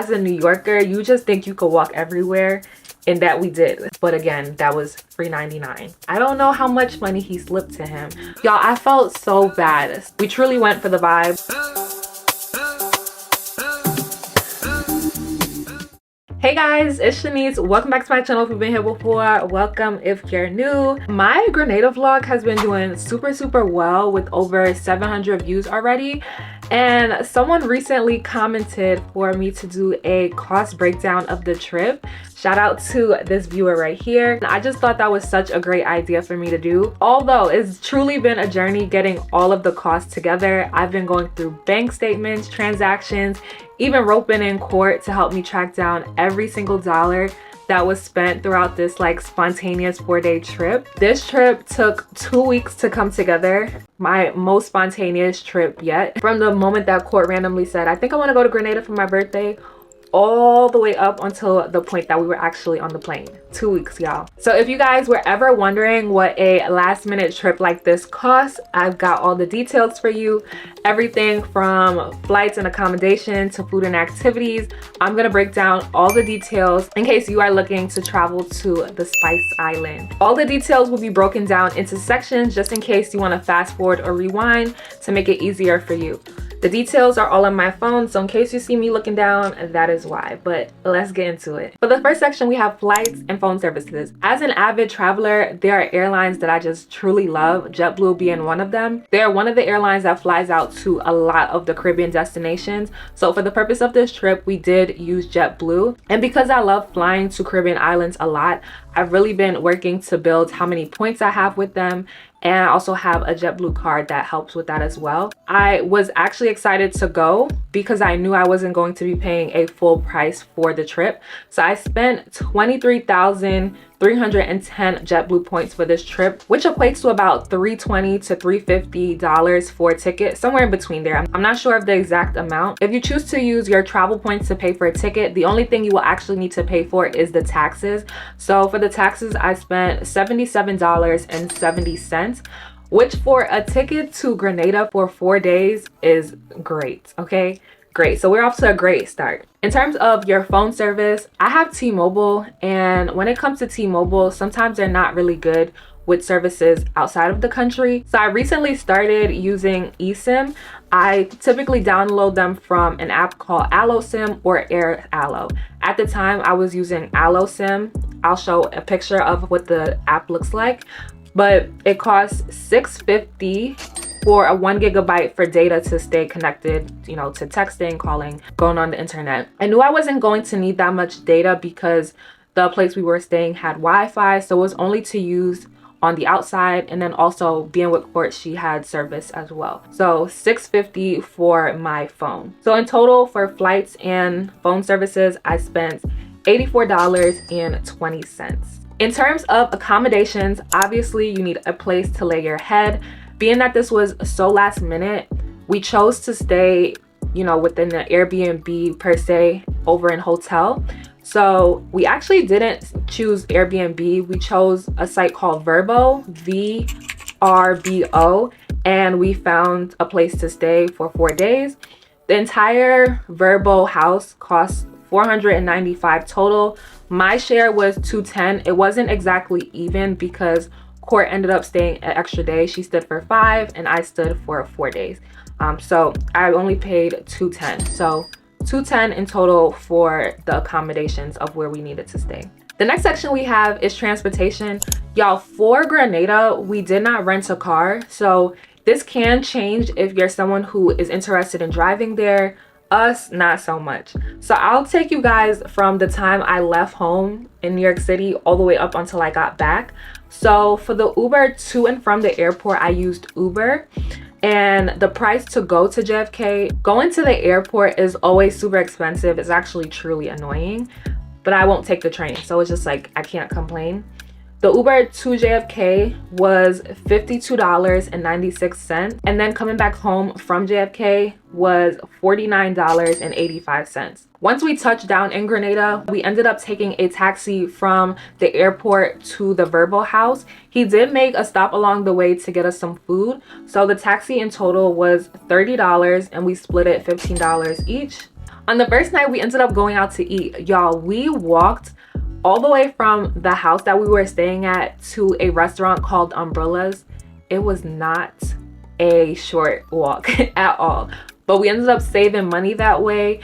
as a New Yorker, you just think you could walk everywhere, and that we did. But again, that was $3.99. I don't know how much money he slipped to him. Y'all, I felt so bad. We truly went for the vibe. Hey guys, it's Shanice. Welcome back to my channel. If you've been here before, welcome if you're new. My Grenada vlog has been doing super well with over 700 views already. And someone recently commented for me to do a cost breakdown of the trip. Shout out to this viewer right here. I just thought that was such a great idea for me to do. Although it's truly been a journey getting all of the costs together. I've been going through bank statements, transactions, even roping in court to help me track down every single dollar that was spent throughout this like spontaneous 4-day trip. This trip took 2 weeks to come together. My most spontaneous trip yet. From the moment that court randomly said, I think I want to go to Grenada for my birthday, all the way up until the point that we were actually on the plane. 2 weeks, y'all. So if you guys were ever wondering what a last-minute trip like this costs, I've got all the details for you. Everything from flights and accommodation to food and activities. I'm gonna break down all the details in case you are looking to travel to the Spice Island. All the details will be broken down into sections just in case you want to fast forward or rewind to make it easier for you. The details are all on my phone, so in case you see me looking down, that is why. But let's get into it. For the first section, we have flights and phone services. As an avid traveler, there are airlines that I just truly love, JetBlue being one of them. They're one of the airlines that flies out to a lot of the Caribbean destinations. So for the purpose of this trip, we did use JetBlue. And because I love flying to Caribbean islands a lot, I've really been working to build how many points I have with them. And I also have a JetBlue card that helps with that as well. I was actually excited to go because I knew I wasn't going to be paying a full price for the trip. So I spent 23,310 JetBlue points for this trip, which equates to about $320 to $350 for a ticket, somewhere in between there. I'm not sure of the exact amount. If you choose to use your travel points to pay for a ticket, the only thing you will actually need to pay for is the taxes. So for the taxes, I spent $77.70. Which for a ticket to Grenada for 4 days is great. Okay, great. So we're off to a great start. In terms of your phone service, I have T-Mobile, and when it comes to T-Mobile, sometimes they're not really good with services outside of the country. So I recently started using eSIM. I typically download them from an app called AlloSIM or AirAllo. At the time, I was using AlloSIM. I'll show a picture of what the app looks like. But it costs $6.50 for a 1 gigabyte for data to stay connected, you know, to texting, calling, going on the internet. I knew I wasn't going to need that much data because the place we were staying had Wi-Fi, so it was only to use on the outside, and then also being with court, she had service as well. So $6.50 for my phone. So in total for flights and phone services, I spent $84.20. In terms of accommodations, obviously you need a place to lay your head. Being that this was so last minute, we chose to stay, you know, within the Airbnb per se over in hotel. So we actually didn't choose Airbnb. We chose a site called Vrbo, VRBO, and we found a place to stay for 4 days. The entire Vrbo house cost $495 total. My share was $210. It wasn't exactly even because court ended up staying an extra day. She stood for 5 and I stood for 4 days. So I only paid $210. So $210 in total for the accommodations of where we needed to stay. The next section we have is transportation. Y'all, for Grenada, we did not rent a car. So this can change if you're someone who is interested in driving there. Us, not so much. So I'll take you guys from the time I left home in New York City all the way up until I got back. So for the Uber to and from the airport, I used Uber. And the price to go to JFK, going to the airport is always super expensive. It's actually truly annoying, but I won't take the train. So it's just like, I can't complain. The Uber to JFK was $52.96, and then coming back home from JFK was $49.85. Once we touched down in Grenada, we ended up taking a taxi from the airport to the Vrbo house. He did make a stop along the way to get us some food, so the taxi in total was $30 and we split it $15 each. On the first night, we ended up going out to eat. Y'all, we walked all the way from the house that we were staying at to a restaurant called Umbrellas. It was not a short walk at all, but we ended up saving money that way.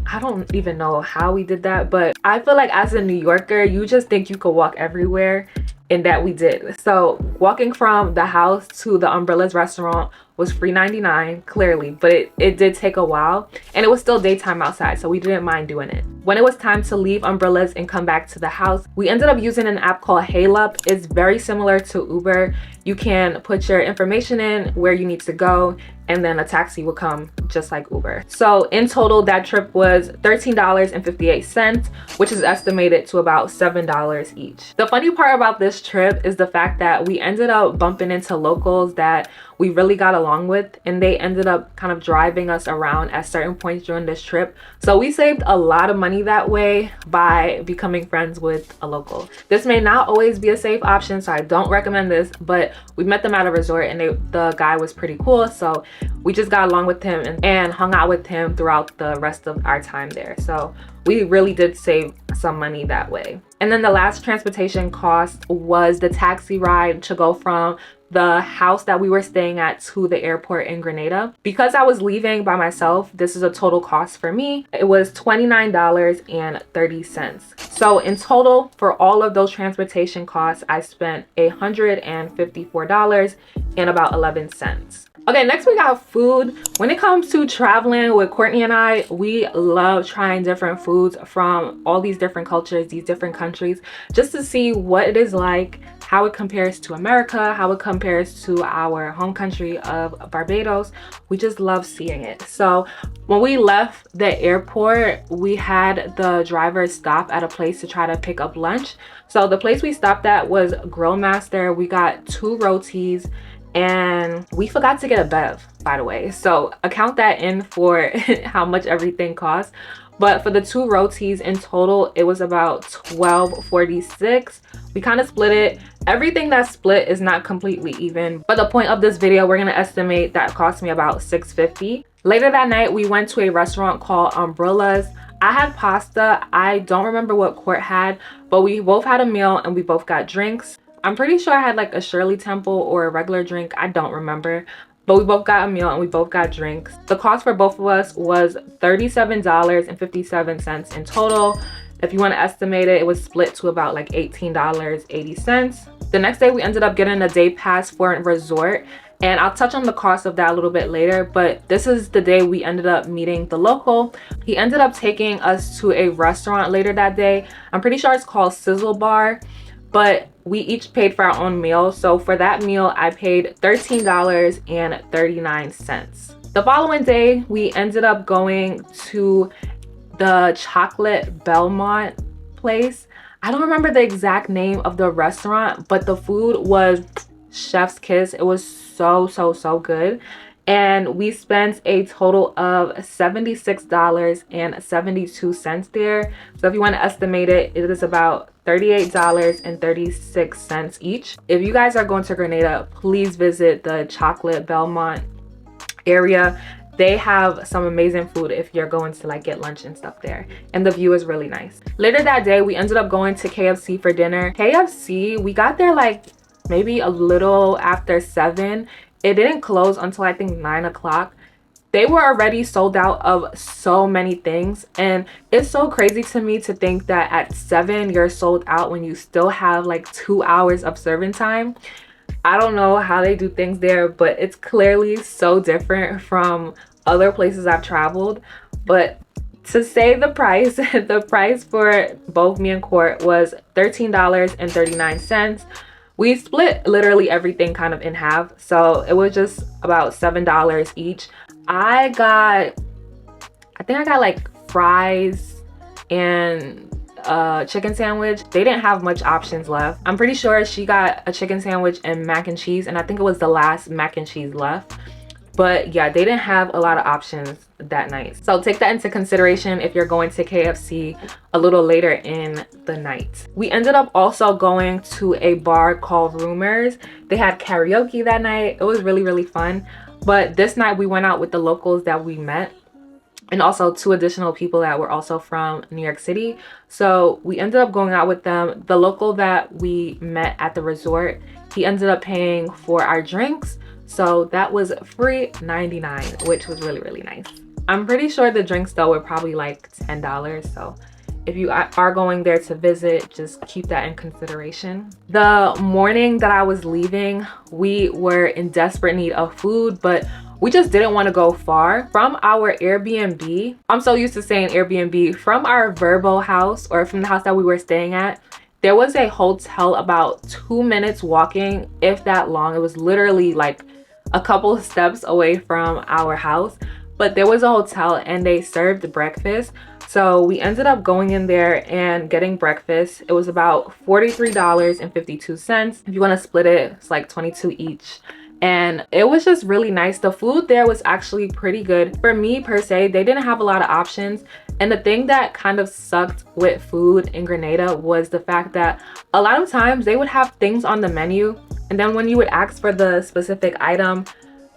I don't even know how we did that, but I feel like as a New Yorker, you just think you could walk everywhere, and that we did. So walking from the house to the Umbrellas restaurant was $3.99, clearly, but it did take a while, and it was still daytime outside, so we didn't mind doing it. When it was time to leave Umbrellas and come back to the house, we ended up using an app called Hailup. It's very similar to Uber. You can put your information in, where you need to go, and then a taxi will come just like Uber. So in total, that trip was $13.58, which is estimated to about $7 each. The funny part about this trip is the fact that we ended up bumping into locals that we really got along with, and they ended up kind of driving us around at certain points during this trip. So we saved a lot of money that way by becoming friends with a local. This may not always be a safe option, so I don't recommend this, but we met them at a resort, and the guy was pretty cool, so we just got along with him and hung out with him throughout the rest of our time there. So we really did save some money that way. And then the last transportation cost was the taxi ride to go from the house that we were staying at to the airport in Grenada. Because I was leaving by myself, this is a total cost for me. It was $29.30. So in total, for all of those transportation costs, I spent $154.11. Okay, next we got food. When it comes to traveling with Courtney and I, we love trying different foods from all these different cultures, these different countries, just to see what it is like, how it compares to America, how it compares to our home country of Barbados. We just love seeing it. So when we left the airport, we had the driver stop at a place to try to pick up lunch. So the place we stopped at was Grill Master. We got 2 rotis, and we forgot to get a bev, by the way. So account that in for how much everything costs. But for the 2 rotis in total, it was about $12.46. We kind of split it. Everything that's split is not completely even, but the point of this video, we're gonna estimate that cost me about $6.50. Later that night, we went to a restaurant called Umbrellas. I had pasta. I don't remember what Court had, but we both had a meal and we both got drinks. I'm pretty sure I had like a Shirley Temple or a regular drink. I don't remember. But we both got a meal and we both got drinks. The cost for both of us was $37.57 in total. If you want to estimate it, it was split to about like $18.80. The next day, we ended up getting a day pass for a resort. And I'll touch on the cost of that a little bit later, but this is the day we ended up meeting the local. He ended up taking us to a restaurant later that day. I'm pretty sure it's called Sizzle Bar, but we each paid for our own meal. So for that meal, I paid $13.39. The following day, we ended up going to the Chocolate Belmont place. I don't remember the exact name of the restaurant, but the food was chef's kiss. It was so good. And we spent a total of $76.72 there. So if you want to estimate it, it is about $38.36 each. If you guys are going to Grenada, please visit the Chocolate Belmont area. They have some amazing food if you're going to like get lunch and stuff there, and the view is really nice. Later that day, we ended up going to KFC for dinner. KFC, we got there like maybe a little after 7. It didn't close until I think 9 o'clock. They were already sold out of so many things, and it's so crazy to me to think that at 7 you're sold out when you still have like 2 hours of serving time. I don't know how they do things there, but it's clearly so different from other places I've traveled. But to say the price, the price for both me and Court was $13.39. We split literally everything kind of in half, so it was just about $7 each. I think I got like fries and a chicken sandwich. They didn't have much options left. I'm pretty sure she got a chicken sandwich and mac and cheese, and I think it was the last mac and cheese left. But yeah, they didn't have a lot of options that night. So take that into consideration if you're going to KFC a little later in the night. We ended up also going to a bar called Rumors. They had karaoke that night. It was really fun. But this night we went out with the locals that we met. and also 2 additional people that were also from New York City. So we ended up going out with them. The local that we met at the resort, he ended up paying for our drinks. So that was free $99, which was really, really nice. I'm pretty sure the drinks though were probably like $10. So if you are going there to visit, just keep that in consideration. The morning that I was leaving, we were in desperate need of food, but we just didn't want to go far from our Airbnb. I'm so used to saying Airbnb. From our Verbo house, or from the house that we were staying at, there was a hotel about 2 minutes walking, if that long. It was literally like a couple of steps away from our house, but there was a hotel and they served breakfast. So we ended up going in there and getting breakfast. It was about $43.52. If you want to split it, it's like 22 each. And it was just really nice. The food there was actually pretty good. For me per se, they didn't have a lot of options. And the thing that kind of sucked with food in Grenada was the fact that a lot of times they would have things on the menu, and then when you would ask for the specific item,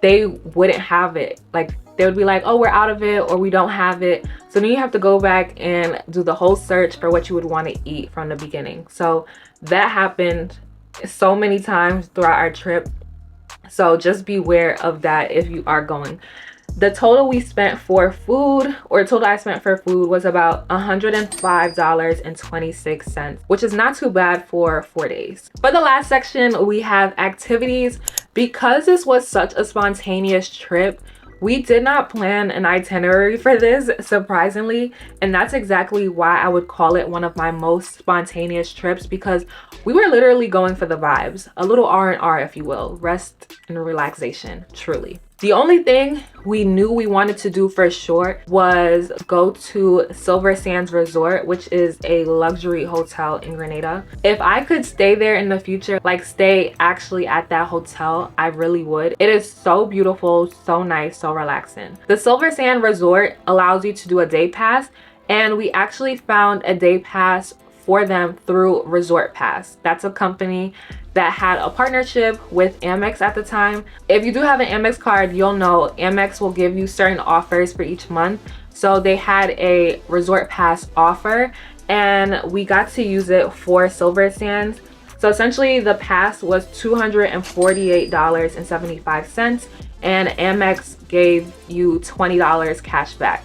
they wouldn't have it. Like, they would be like, oh, we're out of it, or we don't have it. So then you have to go back and do the whole search for what you would want to eat from the beginning. So that happened so many times throughout our trip. So just beware of that if you are going. The total we spent for food, or total I spent for food, was about $105.26, which is not too bad for 4 days. For the last section, we have activities. Because this was such a spontaneous trip, we did not plan an itinerary for this, surprisingly, and that's exactly why I would call it one of my most spontaneous trips, because we were literally going for the vibes, a little R&R, if you will, rest and relaxation, truly. The only thing we knew we wanted to do for sure was go to Silver Sands Resort, which is a luxury hotel in Grenada. If I could stay there in the future, like stay actually at that hotel, I really would. It is so beautiful, so nice, so relaxing. The Silver Sand Resort allows you to do a day pass, and we actually found a day pass for them through Resort Pass. That's a company that had a partnership with Amex at the time. If you do have an Amex card, you'll know Amex will give you certain offers for each month. So they had a Resort Pass offer, and we got to use it for Silver Sands. So essentially the pass was $248.75, and Amex gave you $20 cash back.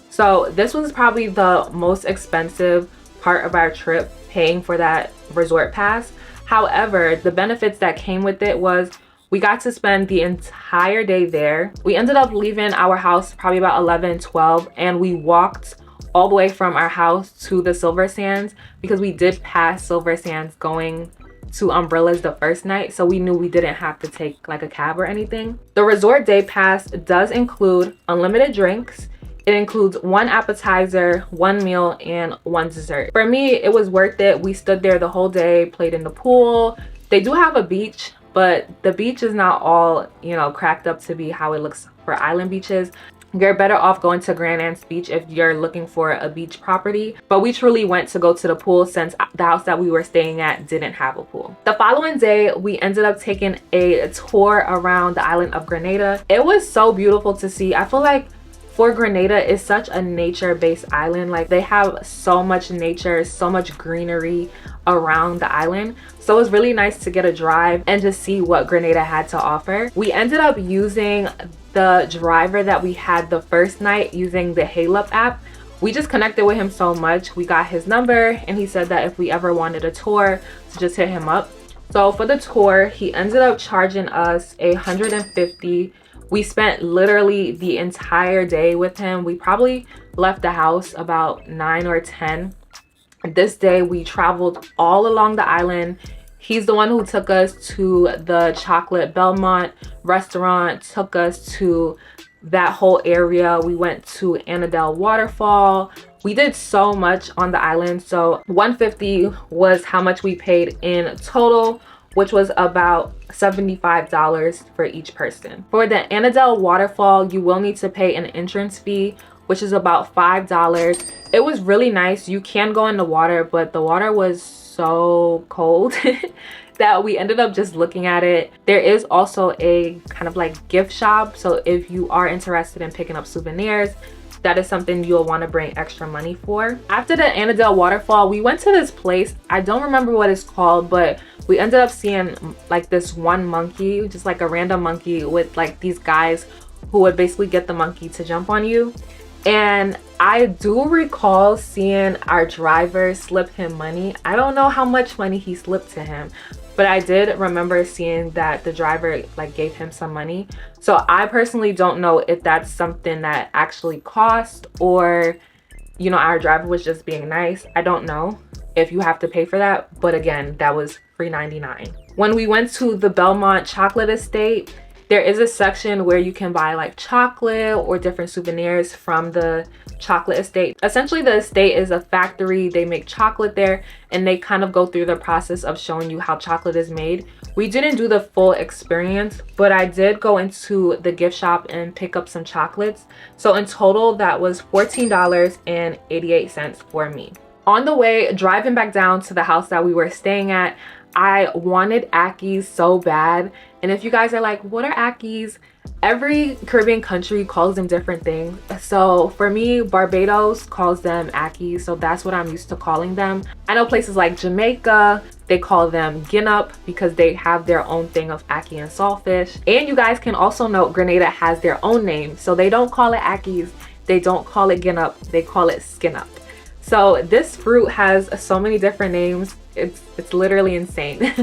So this was probably the most expensive part of our trip, paying for that Resort Pass. However, the benefits that came with it was we got to spend the entire day there. We ended up leaving our house probably about 11, 12, and we walked all the way from our house to the Silver Sands, because we did pass Silver Sands going to Umbrellas the first night, so we knew we didn't have to take like a cab or anything. The resort day pass does include unlimited drinks. It includes 1 appetizer, 1 meal, and 1 dessert. For me, it was worth it. We stood there the whole day, played in the pool. They do have a beach, but the beach is not all, you know, cracked up to be how it looks for island beaches. You're better off going to Grand Anse Beach if you're looking for a beach property. But we truly went to go to the pool, since the house that we were staying at didn't have a pool. The following day, we ended up taking a tour around the island of Grenada. It was so beautiful to see. I feel like for Grenada is such a nature-based island. Like, they have so much nature, so much greenery around the island. So it was really nice to get a drive and to see what Grenada had to offer. We ended up using the driver that we had the first night using the Halup app. We just connected with him so much. We got his number, and he said that if we ever wanted a tour, to just hit him up. So for the tour, he ended up charging us $150. We spent literally the entire day with him. We probably left the house about 9 or 10. This day we traveled all along the island. He's the one who took us to the Chocolate Belmont restaurant, took us to that whole area. We went to Annandale Waterfall. We did so much on the island. So $150 was how much we paid in total, which was about $75 for each person. For the Annandale Waterfall, you will need to pay an entrance fee, which is about $5. It was really nice. You can go in the water, but the water was so cold that we ended up just looking at it. There is also a kind of like gift shop, so if you are interested in picking up souvenirs, that is something you'll want to bring extra money for. After the Annandale waterfall, we went to this place. I don't remember what it's called, but we ended up seeing like this one monkey, just like a random monkey with like these guys who would basically get the monkey to jump on you. And I do recall seeing our driver slip him money. I don't know how much money he slipped to him, but I did remember seeing that the driver like gave him some money. So I personally don't know if that's something that actually cost, or you know, our driver was just being nice. I don't know if you have to pay for that, but again, that was $3.99. When we went to the Belmont Chocolate Estate, there is a section where you can buy like chocolate or different souvenirs from the chocolate estate. Essentially, the estate is a factory. They make chocolate there, and they kind of go through the process of showing you how chocolate is made. We didn't do the full experience, but I did go into the gift shop and pick up some chocolates. So in total, that was $14.88 for me. On the way, driving back down to the house that we were staying at, I wanted Ackies so bad. And if you guys are like, what are Ackies? Every Caribbean country calls them different things. So for me, Barbados calls them Ackies, so that's what I'm used to calling them. I know places like Jamaica, they call them Guinup because they have their own thing of Ackee and saltfish. And you guys can also note Grenada has their own name, so they don't call it Ackies, they don't call it Guinup, they call it Skinup. So this fruit has so many different names. It's literally insane.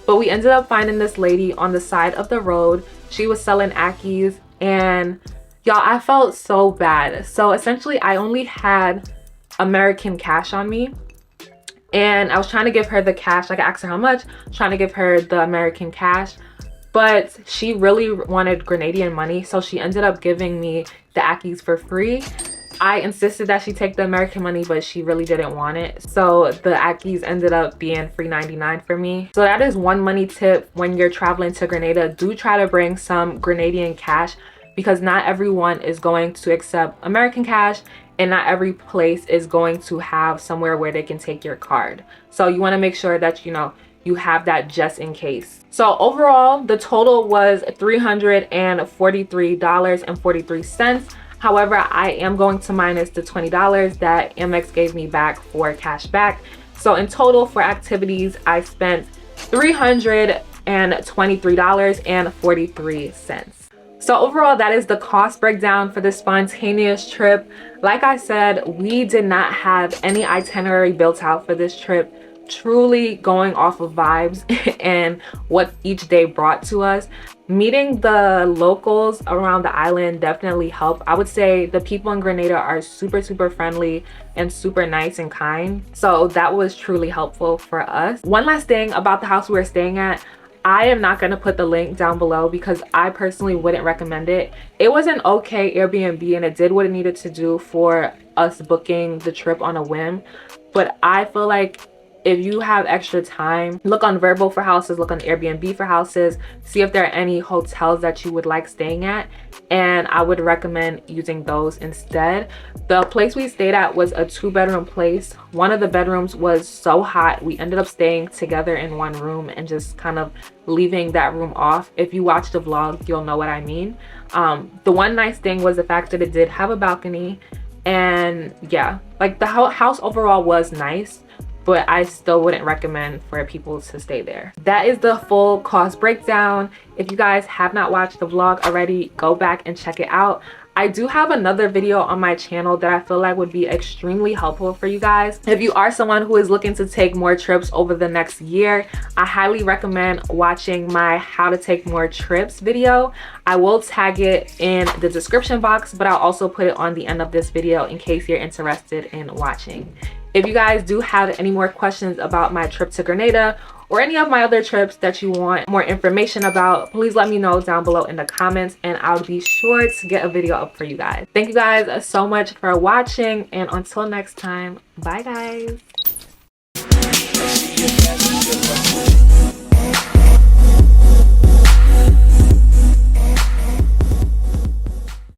But we ended up finding this lady on the side of the road. She was selling Ackies, and y'all, I felt so bad. So essentially, I only had American cash on me, and I was trying to give her the cash. Like, I asked her how much, trying to give her the American cash, but she really wanted Grenadian money, so she ended up giving me the Ackies for free. I insisted that she take the American money, but she really didn't want it. So the Ackies ended up being $3.99 for me. So that is one money tip when you're traveling to Grenada. Do try to bring some Grenadian cash, because not everyone is going to accept American cash, and not every place is going to have somewhere where they can take your card. So you want to make sure that, you know, you have that just in case. So overall, the total was $343.43. However, I am going to minus the $20 that Amex gave me back for cash back. So in total for activities, I spent $323.43. So overall, that is the cost breakdown for this spontaneous trip. Like I said, we did not have any itinerary built out for this trip. Truly going off of vibes and what each day brought to us. Meeting the locals around the island definitely helped. I would say the people in Grenada are super friendly and super nice and kind, so that was truly helpful for us. One last thing about the house we were staying at, I am not going to put the link down below because I personally wouldn't recommend it. It was an okay Airbnb and it did what it needed to do for us booking the trip on a whim, but I feel like if you have extra time, look on Vrbo for houses, look on Airbnb for houses, see if there are any hotels that you would like staying at, and I would recommend using those instead. The place we stayed at was a 2-bedroom place. One of the bedrooms was so hot, we ended up staying together in one room and just kind of leaving that room off. If you watch the vlog, you'll know what I mean. The one nice thing was the fact that it did have a balcony, and yeah, like the house overall was nice, but I still wouldn't recommend for people to stay there. That is the full cost breakdown. If you guys have not watched the vlog already, go back and check it out. I do have another video on my channel that I feel like would be extremely helpful for you guys. If you are someone who is looking to take more trips over the next year, I highly recommend watching my How to Take More Trips video. I will tag it in the description box, but I'll also put it on the end of this video in case you're interested in watching. If you guys do have any more questions about my trip to Grenada or any of my other trips that you want more information about, please let me know down below in the comments and I'll be sure to get a video up for you guys. Thank you guys so much for watching, and until next time, bye guys.